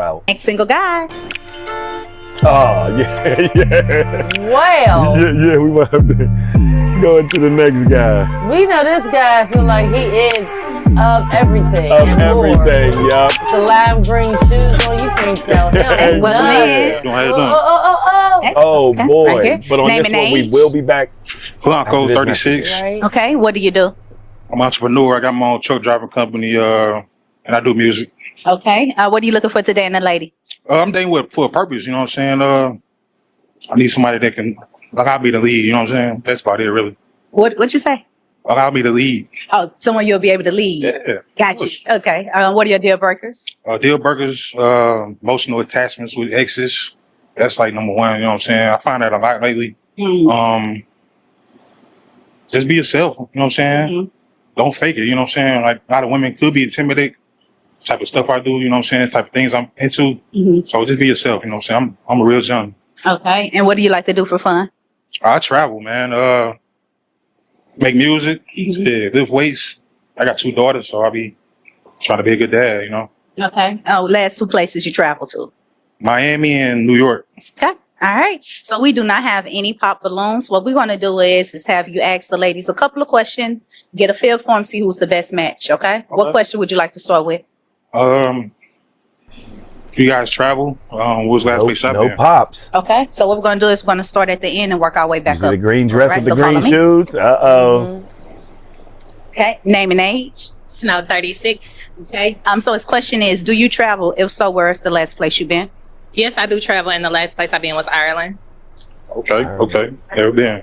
about. Next single guy. Oh, yeah. Well, Yeah, we might have to go into the next guy. we know this guy feel like he is of everything Of and everything, more. yup. The lime green shoes on, you can't tell him. Hey, well, nothing. man. How you doing? Oh, Okay, boy. right here. But on Name this and one, we age. will be back. Blanco, After this 36. Right? Okay, what do you do? I'm an entrepreneur. I got my own truck driving company, and I do music. Okay, what are you looking for today in a lady? I'm dating for a purpose, you know what I'm saying? I need somebody that can, like, I'll be the lead, you know what I'm saying? That's about it, really. What'd you say? Like, I'll be the lead. Oh, someone you'll be able to lead. Yeah. Got you. Okay. What are your deal breakers? Deal breakers, emotional attachments with exes. That's like number one, you know what I'm saying? I find that a lot lately. Mm. Just be yourself, you know what I'm saying? Mhm. Don't fake it, you know what I'm saying? Like, a lot of women could be intimidated. Type of stuff I do, you know what I'm saying? Type of things I'm into. Mhm. So just be yourself, you know what I'm saying? I'm a real young. Okay. And what do you like to do for fun? I travel, man. Make music, Mhm. yeah, lift weights. I got 2 daughters, so I'll be trying to be a good dad, you know. Okay. Oh, last 2 places you travel to. Miami and New York. Okay. All right. So we do not have any pop balloons. What we're going to do is have you ask the ladies a couple of questions, get a feel for them, see who's the best match. Okay. What Okay. question would you like to start with? You guys travel? What was the last place I've No been? pops. Okay. So what we're going to do is we're going to start at the end and work our way You back see up. the green dress Right, with the so green follow me. shoes? Uh-oh. Okay. Name and age. Snow 36. Okay. So his question is, do you travel? If so, where's the last place you've been? Yes, I do travel, and the last place I've been was Ireland. Okay. Never been.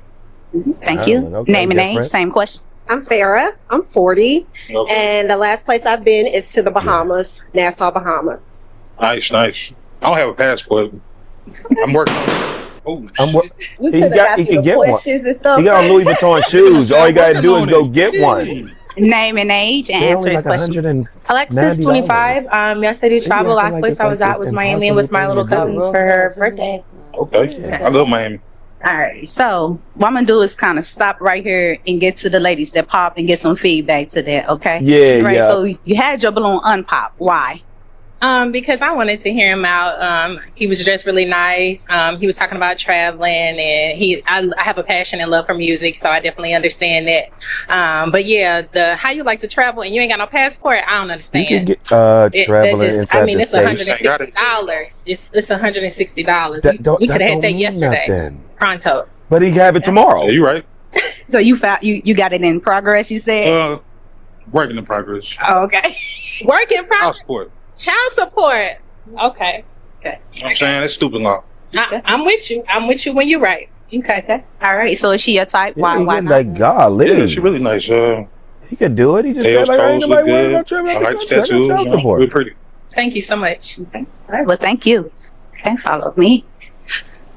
Thank you. Ireland, okay, Name and age. different. Same question. I'm Farah. I'm 40. Okay. And the last place I've been is to the Bahamas, Nassau, Bahamas. Nice. I don't have a passport. I'm working on it. Oh, shit. He can get one. He got on Louis Vuitton shoes. All you gotta do is go get one. Name and age and They're answer only his like question. Alexis, $90. 25. Yes, I do travel. acting Last like place it's I was like at this was Miami with my little impossible thing to cousins for her birthday. Okay. I love Miami. All right. So what I'm gonna do is kind of stop right here and get to the ladies that pop and get some feedback to that. Okay. Yeah, Right. yeah. So you had your balloon unpop. Why? Because I wanted to hear him out. He was dressed really nice. He was talking about traveling, and I have a passion and love for music, so I definitely understand that. But yeah, how you like to travel and you ain't got no passport, I don't You understand. can get That traveling just, inside I mean, the it's States. $160. It's $160. That We could have had don't that mean yesterday. nothing. Pronto. But he can have it tomorrow. Yeah, you right. So you found you got it in progress. You said. Working in progress. Oh, okay. Work in progress. Passport. Child support. Okay. You know what I'm saying? That's stupid law. I'm with you. I'm with you when you're right. Okay. All right. So is she your type? Yeah, Why? he Why get not? like golly. Yeah, she really nice. He could do it. He just Tails, said like, ain't toes look nobody worried good. about traveling I out the like the country. I got tattoos. child You know, support. real pretty. Thank you so much. Okay. All right. Well, thank you. Okay. Follow me.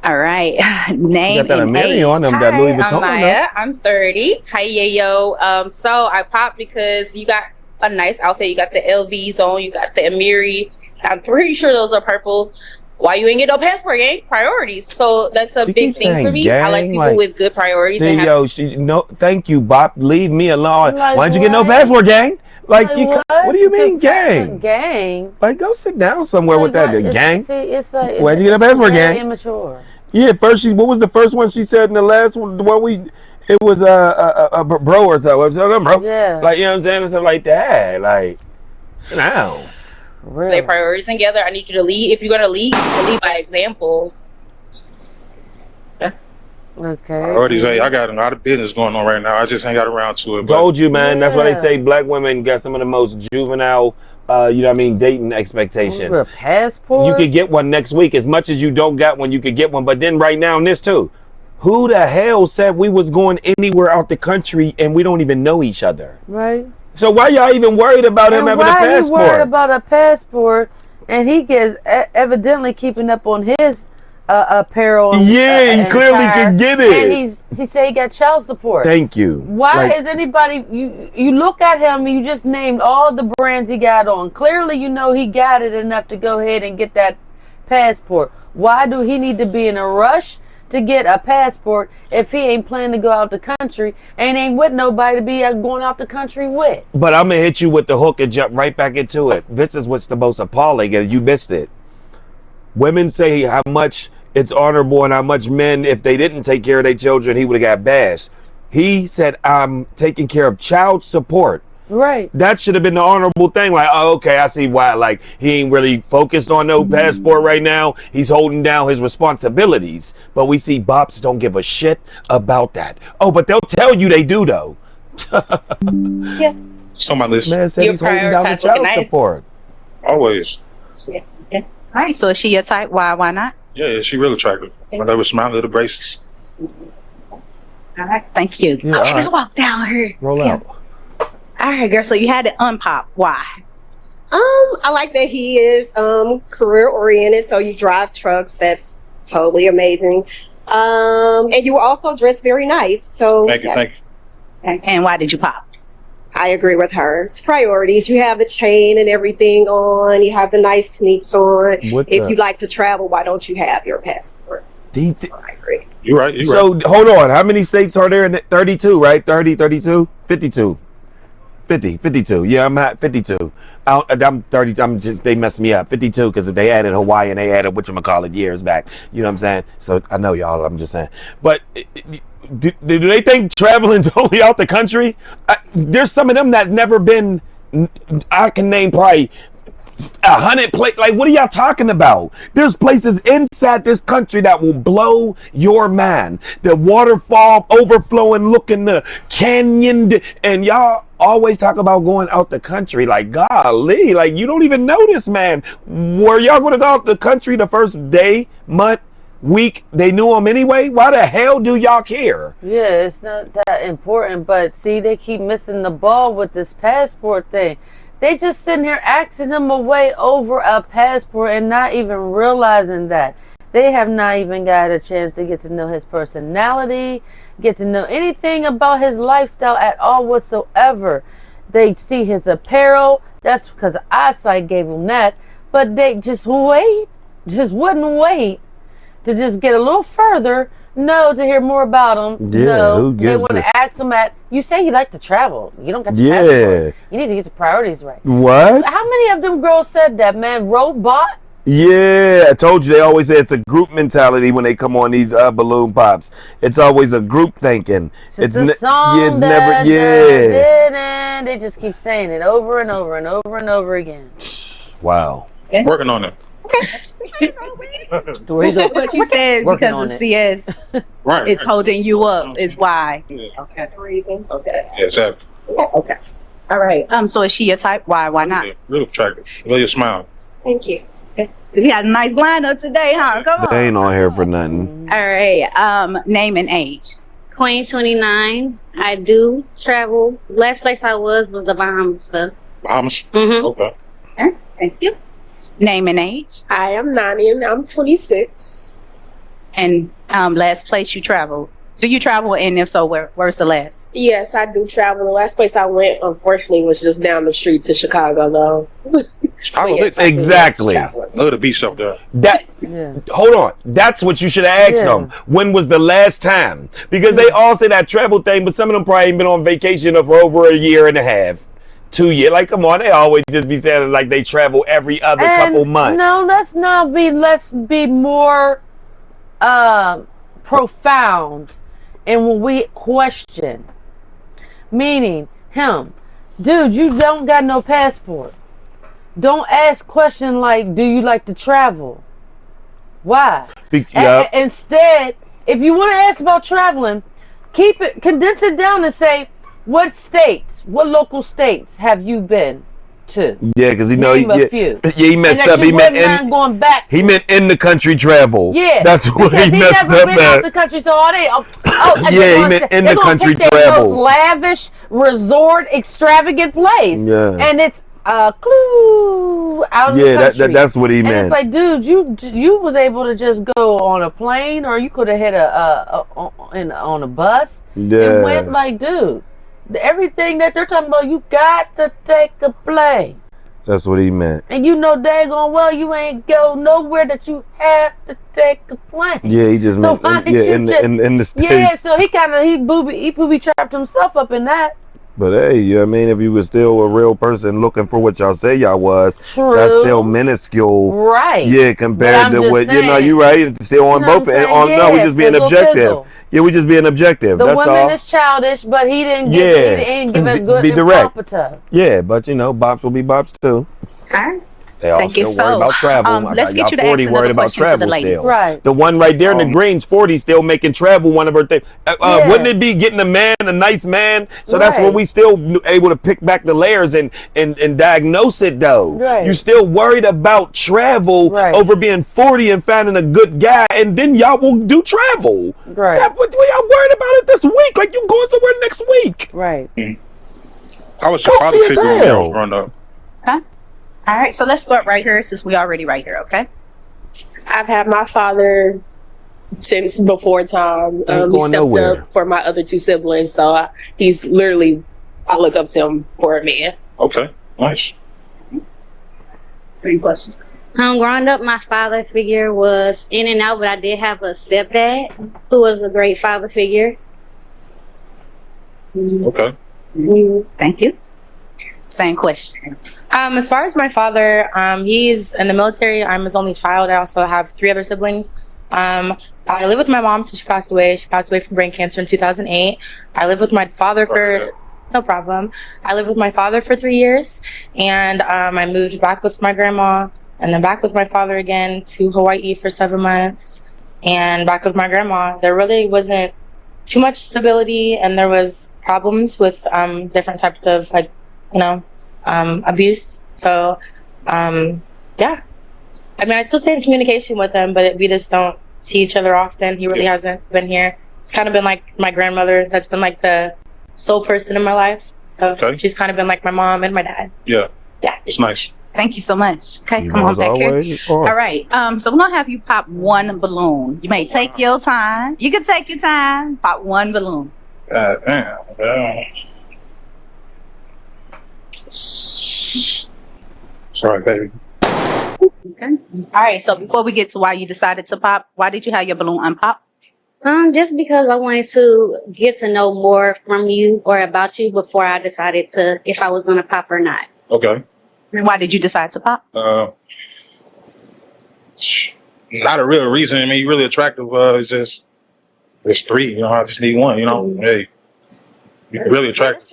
All right. Name You got that and Amiri age. on them, that Louis Vuitton. I'm on them. Maya. I'm 30. Hi, Yayo. So I popped because you got a nice outfit. You got the LVs on. You got the Amiri. I'm pretty sure those are purple. Why you ain't get no passport, gang? Priorities. So that's a She big keeps thing for saying me. I like gang, people like- with good priorities. See, And yo, no, thank you, Bob. Leave me alone. Like Why'd you get no what? passport, gang? Like, Like what do you mean, gang? Gang. Like, go sit down somewhere with that, the gang. See, it's like, Where'd you get a passport, very gang? Immature. Yeah, first what was the first one she said in the last one? The one it was a bro or something. Bro. Yeah. Like, you know what I'm saying? Something like that. Like, sit down. Really. their priorities together. I need you to lead. If you're gonna lead, lead by example. Okay. Priorities. Hey, I got a lot of business going on right now. I just ain't got around to it. But Told you, man. That's why they Yeah. say black women got some of the most juvenile, you know what I mean, dating expectations. A passport? You could get one next week. As much as you don't got one, you could get one. But then right now in this too, who the hell said we was going anywhere out the country and we don't even know each other? Right. So why y'all even worried about him And having a why he worried passport? about a passport and he gets evidently keeping up on his apparel and, Yeah, he and clearly attire, can get and it. he said he got child support. Thank you. Why Like, is anybody you look at him and you just named all the brands he got on. Clearly you know he got it enough to go ahead and get that passport. Why do he need to be in a rush to get a passport if he ain't planning to go out the country and ain't with nobody to be going out the country with? but I'm gonna hit you with the hook and jump right back into it. This is what's the most appalling, and you missed it. Women say how much it's honorable and how much men, if they didn't take care of their children, he would have got bashed. He said, I'm taking care of child support. Right. That should have been the honorable thing. Like, oh, okay, I see why. Like, he ain't really focused on no passport right now. He's holding down his responsibilities. But we see bops don't give a shit about that. Oh, but they'll tell you they do, though. Yeah. Somebody listen. Man said You he's holding down the prioritize looking child nice. support. Always. All right. So is she your type? Why not? Yeah, she real attractive. Whatever smile, little braces. All right. Thank you. Yeah, okay, all let's right. walk down here. Roll Yeah. out. All right, girl. So you had to unpop. Why? I like that he is career oriented, so you drive trucks. That's totally amazing. And you were also dressed very nice. So Thank you, thank you. And why did you pop? I agree with her. It's priorities. You have the chain and everything on. You have the nice sneaks on. What If the- you like to travel, why don't you have your passport? These- So I agree. You right, you right. So hold on. How many states are there in it? 32, right? 30, 32, 52. 50, 52. Yeah, I'm at 52. I'm 30. I'm just, they messed me up. 52, because if they added Hawaii and they added whatchamacallit years back. You know what I'm saying? So I know y'all, I'm just saying. But do they think traveling's only out the country? There's some of them that never been, I can name probably 100 places. Like, what are y'all talking about? There's places inside this country that will blow your mind. The waterfall overflowing, looking the canyon, and y'all always talk about going out the country. Like, golly, like you don't even know this man. Were y'all going to go out the country the first day, month, week they knew him anyway? Why the hell do y'all care? Yeah, it's not that important, but see, they keep missing the ball with this passport thing. They just sitting here asking him away over a passport and not even realizing that. They have not even got a chance to get to know his personality, get to know anything about his lifestyle at all whatsoever. They see his apparel. That's because eyesight gave them that. But they just wouldn't wait to just get a little further. No, to hear more about him. Yeah, no, who they gives want a- to ask him you say you like to travel. You don't got your Yeah. passport. You need to get your priorities right. What? How many of them girls said that, man? Robot? Yeah, I told you they always say it's a group mentality when they come on these balloon pops. It's always a group thinking. It's the song yeah, it's that never didn't. They just keep saying it over and over and over and over again. Wow. Working on it. Where you go? But you said Working because on of it. CS Right. is holding you up is why. Yeah, That's the reason. Okay. yeah, exactly. Okay. All right. So is she your type? Why not? Yeah, real attractive. Love your smile. Thank you. We had a nice lineup today, huh? Come on. They ain't on here for nothing. All right. Name and age. Queen 29. I do travel. Last place I was the Bahamas. So. Bahamas. Mm-hmm. Okay. Thank you. Name and age. I am Nani and I'm 26. And last place you traveled. Do you travel? And if so, where's the last? Yes, I do travel. The last place I went, unfortunately, was just down the street to Chicago, though. Chicago, Yes, I do exactly. travel. love the beach up there. That Yeah. hold on. That's what you should have asked Yeah. them. When was the last time? Because they all say that travel thing, but some of them probably ain't been on vacation for over a year and a half. 2 years. Like, come on, they always just be saying like they travel every other couple months. No, let's be more profound and when we question. Meaning him, dude, you don't got no passport. Don't ask question like, do you like to travel? Why? Instead, if you want to ask about traveling, condense it down and say, what local states have you been to? Yeah, because Name a few. Yeah, he messed And that up. you He meant wouldn't mind going back. he meant in the country travel. Yeah, That's what because he messed never up been out the at. country, so and Yeah, they're he gonna meant say- in they're the gonna country pick their travel. most lavish resort, extravagant place, Yeah. and it's a clue out of the Yeah, country. that's what he and meant. it's like, dude, you was able to just go on a plane, or you could have hit on a bus. Yeah. It went like, dude, everything that they're talking about, you got to take a plane. That's what he meant. And you know daggone well you ain't go nowhere that you have to take a plane. Yeah, he just So meant why did you in just- the States. Yeah, so he booby trapped himself up in that. But hey, you know what I mean? If you was still a real person looking for what y'all say y'all was, True. that's still minuscule. Right. Yeah, compared to what, you know, saying, you right. It's still on you know both. what I'm And saying? no, we Yeah, just being fizzle, objective. fizzle. Yeah, we just being objective. The That's woman all. is childish, but he didn't Yeah. give he didn't give a good Be direct. impropata. Yeah, but you know, bops will be bops too. All right. They all Thank you. still worried So, about travel. let's get Y'all you to 40 ask worried another about question to the travel ladies. still. Right. The one right there in the greens, 40, still making travel one of her things. Yeah. Wouldn't it be getting a man, a nice man? So that's where Right. we still able to pick back the layers and diagnose it though. Right. You still worried about travel Right. over being 40 and finding a good guy, and then y'all will do travel. Right. What y'all worried about it this week? Like you going somewhere next week? Right. How was your father Goofy as figure when you hell. was growing up? All right. So let's start right here since we already right here. Okay. I've had my father since before time. Ain't He going stepped nowhere. up for my other 2 siblings, so he's literally, I look up to him for a man. Okay, nice. Same question. Growing up, my father figure was in and out, but I did have a stepdad who was a great father figure. Okay. Thank you. Same question. As far as my father, he's in the military. I'm his only child. I also have 3 other siblings. I live with my mom till she passed away. She passed away from brain cancer in 2008. I live with my father for no problem. I lived with my father for 3 years, and I moved back with my grandma, and then back with my father again to Hawaii for 7 months, and back with my grandma. There really wasn't too much stability, and there was problems with different types of abuse. So, yeah. I mean, I still stay in communication with him, but we just don't see each other often. He really hasn't been here. It's kind of been like my grandmother that's been like the sole person in my life. So she's kind of been like my mom and my dad. Yeah. Yeah. It's nice. Thank you so much. Okay, You come know, on as back here. always, All right. So we're gonna have you pop one balloon. You may take your time. You can take your time. Pop one balloon. Damn. Sorry, baby. Okay. All right. So before we get to why you decided to pop, why did you have your balloon unpop? Just because I wanted to get to know more from you or about you before I decided to if I was gonna pop or not. Okay. And why did you decide to pop? Not a real reason. I mean, you're really attractive. It's just there's 3. You know, I just need one. You know, hey, you're really attractive.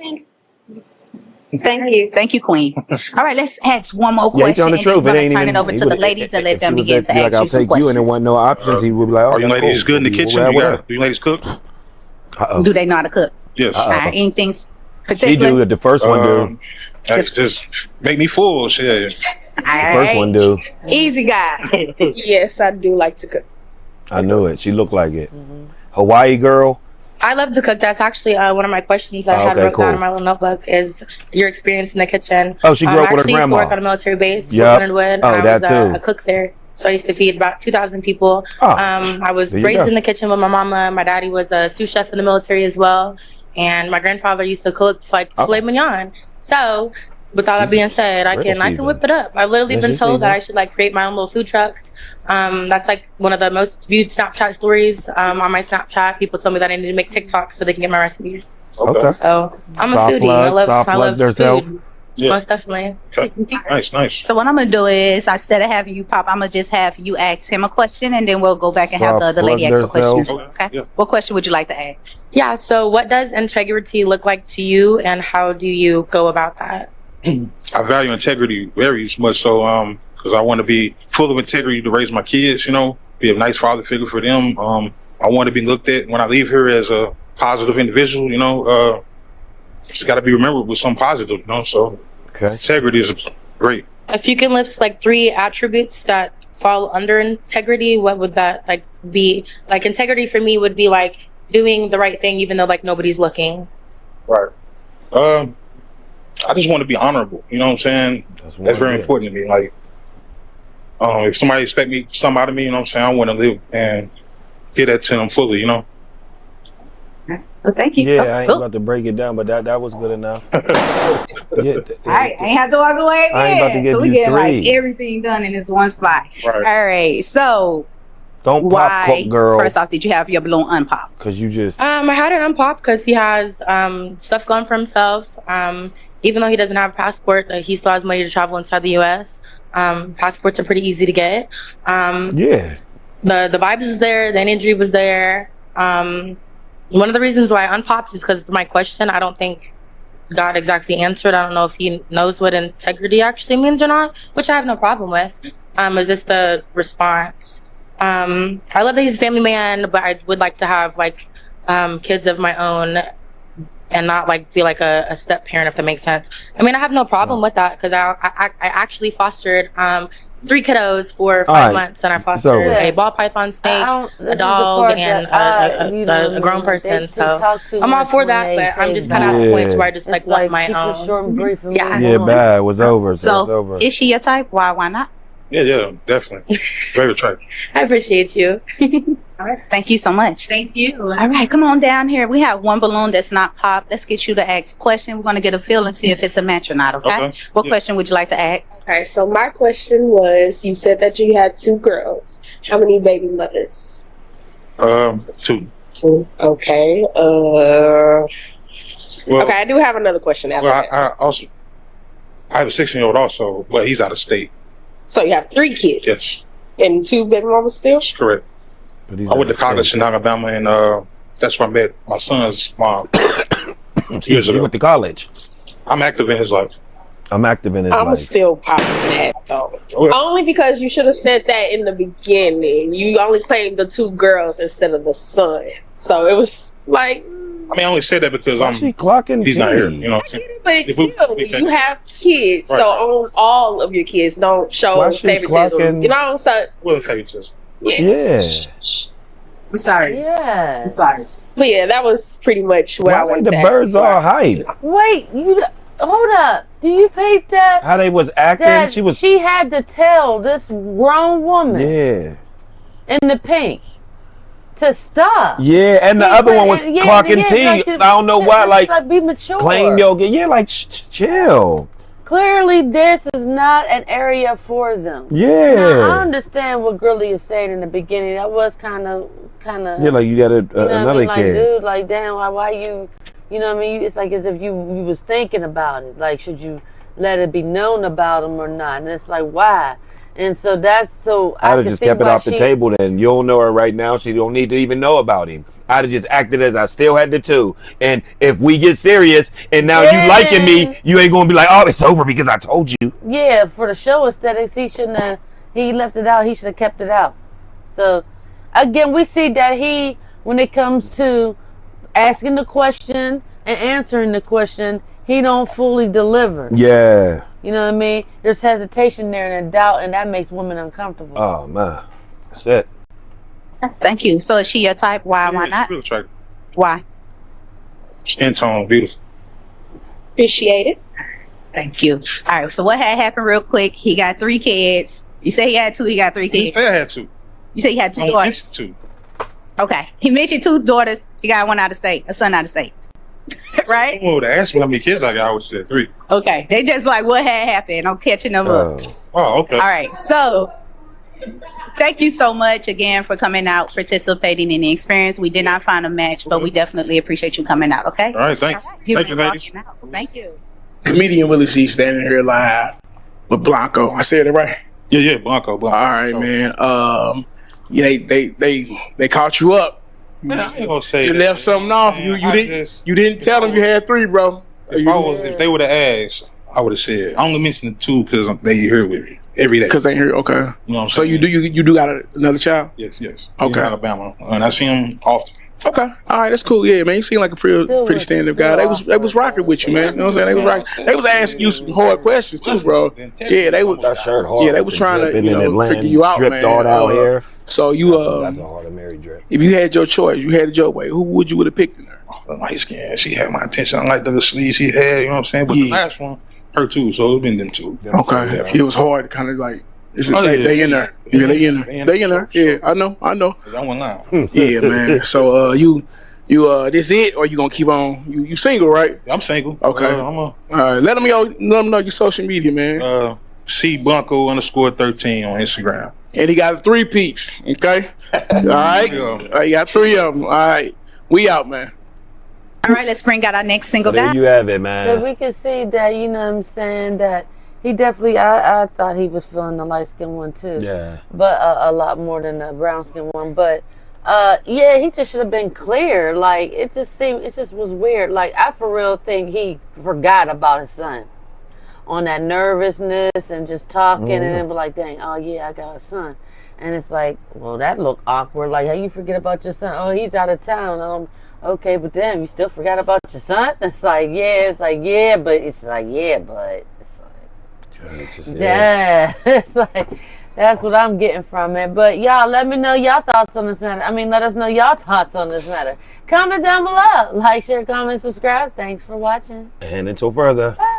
Thank you. Thank you, Queen. All right, let's ask one more Yeah, he question. telling the And truth. then It we're ain't gonna turn even. it over to the ladies and let them begin to Like, ask I'll you some take you, and there questions. wasn't no options. He would be like, "Oh, Are you that's ladies cool. good in the We'll kitchen? ride Do with her. you ladies cook? Do they know how to cook? Yes. Anything He particular? do. The first one do. That's just make me full. Shit. All The first one do. Easy guy. Yes, I do like to cook. I knew it. She looked like it. Hawaii girl. I love to cook. That's actually one of my questions I had Okay, wrote down cool. in my little notebook is your experience in the kitchen. Oh, she grew up I with her actually used to grandma. work on a military base, Yep. Fort Leonard Wood, Oh, and I was that too. a cook there. So I used to feed about 2,000 people. Oh, I was there you raised go. in the kitchen with my mama. My daddy was a sous chef in the military as well. And my grandfather used to cook like filet mignon. So with all that being said, I can whip it up. I've literally been told that I should like create my own little food trucks. That's like one of the most viewed Snapchat stories on my Snapchat. People told me that I need to make TikToks so they can get my recipes. Okay. So I'm a Soft foodie. plug, I soft love plug herself. food. Yeah. Most definitely. Okay. Nice. So what I'm gonna do is instead of having you pop, I'm gonna just have you ask him a question, and then we'll go back and have the other lady ask a question as well. Okay. Yeah. What question would you like to ask? Yeah. So what does integrity look like to you, and how do you go about that? I value integrity very much so, because I want to be full of integrity to raise my kids, you know, be a nice father figure for them. I want to be looked at when I leave here as a positive individual, you know, it's got to be remembered with some positive, you know, so integrity is great. If you can list like 3 attributes that fall under integrity, what would that like be? Like integrity for me would be like doing the right thing even though like nobody's looking. Right. I just want to be honorable, you know what I'm saying? That's very important to me. Like, if somebody expect me something out of me, you know what I'm saying, I want to live and give that to them fully, you know? Well, thank you. Yeah, I ain't about to break it down, but that was good enough. All right, I ain't have to walk away I ain't about to again. give So we you get like 3. everything done in this one spot. Right. All right. So Don't pop, Why, girl. first off, did you have your balloon unpopped? Because you just. I had it unpopped because he has stuff going for himself. Even though he doesn't have a passport, he still has money to travel inside the U.S. Passports are pretty easy to get. Yeah. The vibes was there. The energy was there. One of the reasons why I unpopped is because my question, I don't think God exactly answered. I don't know if he knows what integrity actually means or not, which I have no problem with. Is this the response? I love that he's a family man, but I would like to have like kids of my own and not like be like a step parent, if that makes sense. I mean, I have no problem with that because I actually fostered 3 kiddos for 5 months, and I fostered a ball python snake, a dog, and a grown person. So I'm all for that, but I'm just kind of at the point where I just like want my own. Short and brief and Yeah. move Yeah, on. bad. It was over. So, it was over. is she your type? Why not? Yeah, definitely. Very attractive. I appreciate you. All right. Thank you so much. Thank you. All right, come on down here. We have one balloon that's not popped. Let's get you to ask a question. We're going to get a feel and see if it's a match or not, okay? Okay. What Yeah. question would you like to ask? All right, so my question was, you said that you had 2 girls. How many baby mothers? 2. 2. Okay. Well, Okay, I do have another question after well, that. I have a 16-year-old also, but he's out of state. So you have 3 kids? Yes, And 2 baby mamas still? that's correct. But he's I went to out of college state. in Alabama, and that's where I met my son's mom. He went to college. I'm active in his life. I'm active in his I'm life. still popping that though. Okay. Only because you should have said that in the beginning. You only claimed the 2 girls instead of the son. So it was like, I mean, I only said that because Why she clocking he's not here. T? You know what I'm saying? but If we- still, we can- you have kids. Right. So on all of your kids, don't show Why she favoritism. clocking- You know, so Well, favoritism. Yeah. I'm sorry. Yeah. I'm sorry. but yeah, that was pretty much what I Why they wanted the to ask birds before. all hype? Wait, you hold up. Do you peep that? How they was acting? That She was. had to tell this grown woman Yeah. in the pink to stop. Yeah, and the Yeah, other but- one was yeah, clocking yeah, T. like, I don't know why. Like, be mature. claim your. Yeah, like, chill. Clearly, this is not an area for them. Now, I Yeah. understand what Grilly is saying in the beginning. That was kind of. Yeah, like you got You know what I another mean? Like, kid. dude, like, damn, why you know what I mean? It's like as if you was thinking about it. Like, should you let it be known about him or not? And it's like, why? And so that's so. I'd I have can just see kept it why off the table then. You don't know her right now. She don't need to even know about him. I'd have just acted as I still had the 2. And if we get serious and now you liking me, you ain't gonna be like, oh, it's over because I told you. Yeah, for the show aesthetics, he shouldn't have. He left it out. He should have kept it out. So, again, we see that he, when it comes to asking the question and answering the question, he don't fully deliver. Yeah. You know what I mean? There's hesitation there and a doubt, and that makes women uncomfortable. Oh man. That's it. Thank you. So is she your type? Why Yeah, not? she's real attractive. Why? Skin tone, beautiful. Appreciate it. Thank you. All right. So what had happened real quick? He got 3 kids. You say he had 2. He got 3 I didn't kids. say I had 2. You say he had 2 I daughters. mentioned 2. Okay. He mentioned 2 daughters. He got 1 out of state. A son out of state. Right? Someone would have asked me how many kids I got. I would say 3. Okay. They just like what had happened. I'm catching them up. Oh, okay. All right. So thank you so much again for coming out, participating in the experience. We did not find a match, but we definitely appreciate you coming out. Okay. All right, thank you. Thank you, ladies. Thank you. Comedian Willie C standing here live with Blanco. I said it right. Yeah, Blanco. All right, man. Yeah, they caught you up. Man, I ain't gonna say You that. left something off. Man, You didn't tell them you had 3, bro. If they would have asked, I would have said. I only mentioned the 2 because they here with me every day. Because they here. Okay. You know what I'm So saying? you do got another child? Yes. He's Okay. in Alabama, and I see him often. Okay. All right, that's cool. Yeah, man. You seem like a pretty stand-up guy. They was rocking with you, man. You know what I'm saying? They was rocking. They was asking you some hard questions too, bro. Yeah, they was. That shirt hard. Yeah, they was trying to Been in Atlanta, figure you out, dripped man. all down here. So you That's a hard Mary drip. if you had your choice, you had it your way. Who would you would have picked in there? The light skin, she had my attention. I like the sleeve she had. You know what I'm saying? But the Yeah. last one, her too. So it's been them 2. Okay, it was hard, kind of like. Oh, They in there. Yeah, they in there. They in there. Yeah, I know. I went loud. Yeah, man. So you this it or you gonna keep on? You single, right? I'm single. Okay. I'm Let them know your social media, man. C Blanco _13 on Instagram. And he got 3 peats. Okay. All right. You got 3 of them. All right. We out, man. All right, let's bring out our next single There guy. you have it, man. So we can see that, you know what I'm saying, that he definitely, I thought he was feeling the light skin one too. Yeah. But a lot more than the brown skin one. But yeah, he just should have been clear. Like, it just was weird. Like, I for real think he forgot about his son on that nervousness and just talking and then be like, dang, oh yeah, I got a son. And it's like, well, that looked awkward. Like, how you forget about your son? Oh, he's out of town. Okay, but damn, you still forgot about your son? It's like, yeah, but it's like, yeah, it's like, that's what I'm getting from it. But y'all, let me know y'all thoughts on this matter. I mean, let us know y'all thoughts on this matter. Comment down below. Like, share, comment, subscribe. Thanks for watching. And until further. Bye.